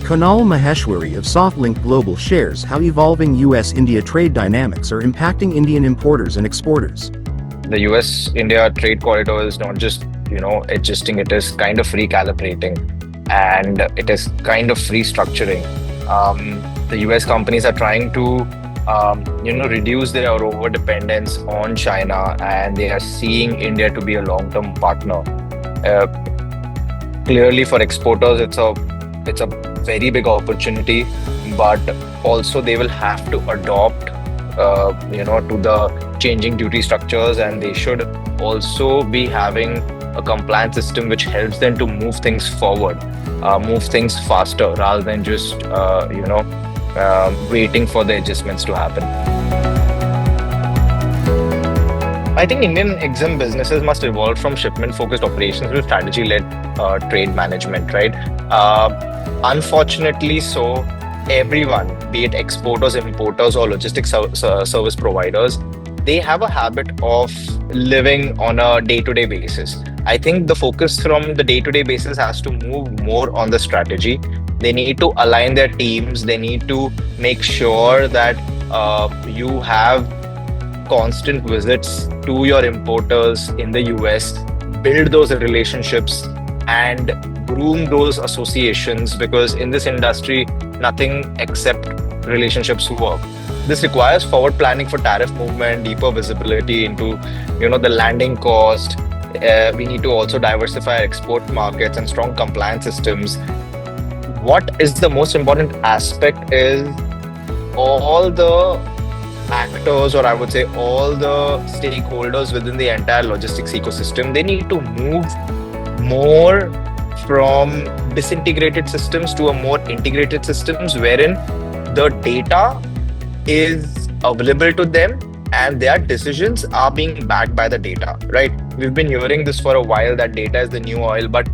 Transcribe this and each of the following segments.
Kunal Maheshwari of Softlink Global shares how evolving US-India trade dynamics are impacting Indian importers and exporters. The US-India trade corridor is not just, adjusting, it is kind of recalibrating and it is kind of restructuring. The US companies are trying to, reduce their over-dependence on China, and they are seeing India to be a long-term partner. Clearly for exporters, it's a very big opportunity, but also they will have to adopt to the changing duty structures, and they should also be having a compliance system which helps them to move things forward, move things faster rather than just waiting for the adjustments to happen. I think Indian EXIM businesses must evolve from shipment-focused operations to strategy-led trade management, right? Unfortunately, so everyone, be it exporters, importers, or logistics service providers, they have a habit of living on a day-to-day basis. I think the focus from the day-to-day basis has to move more on the strategy. They need to align their teams. They need to make sure that you have constant visits to your importers in the US, build those relationships and groom those associations, because in this industry, nothing except relationships work. This requires forward planning for tariff movement, deeper visibility into, the landing cost. We need to also diversify our export markets and strong compliance systems. What is the most important aspect is all the actors, or I would say all the stakeholders within the entire logistics ecosystem, they need to move more from disintegrated systems to a more integrated systems, wherein the data is available to them and their decisions are being backed by the data, right? We've been hearing this for a while, that data is the new oil, but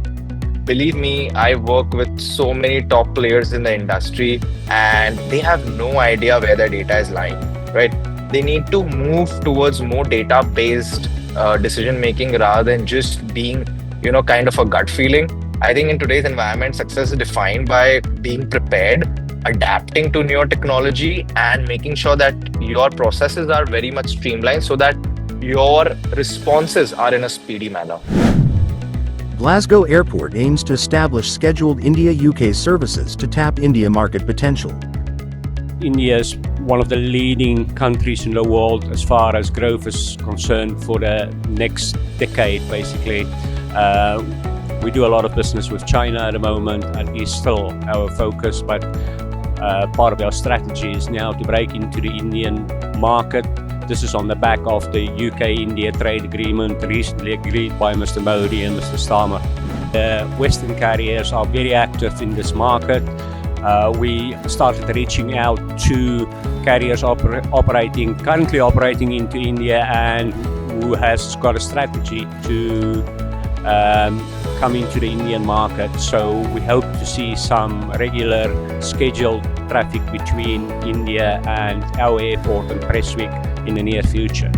believe me, I work with so many top players in the industry and they have no idea where their data is lying, right? They need to move towards more data-based decision making rather than just being, kind of a gut feeling. I think in today's environment, success is defined by being prepared, adapting to newer technology, and making sure that your processes are very much streamlined so that your responses are in a speedy manner. Glasgow Airport aims to establish scheduled India-UK services to tap India market potential. India is one of the leading countries in the world as far as growth is concerned for the next decade, basically. We do a lot of business with China at the moment, and is still our focus, but part of our strategy is now to break into the Indian market. This is on the back of the UK-India trade agreement recently agreed by Mr. Modi and Mr. Starmer. The Western carriers are very active in this market. We started reaching out to carriers currently operating into India and who has got a strategy to come into the Indian market. So we hope to see some regular scheduled traffic between India and our airport and Prestwick in the near future.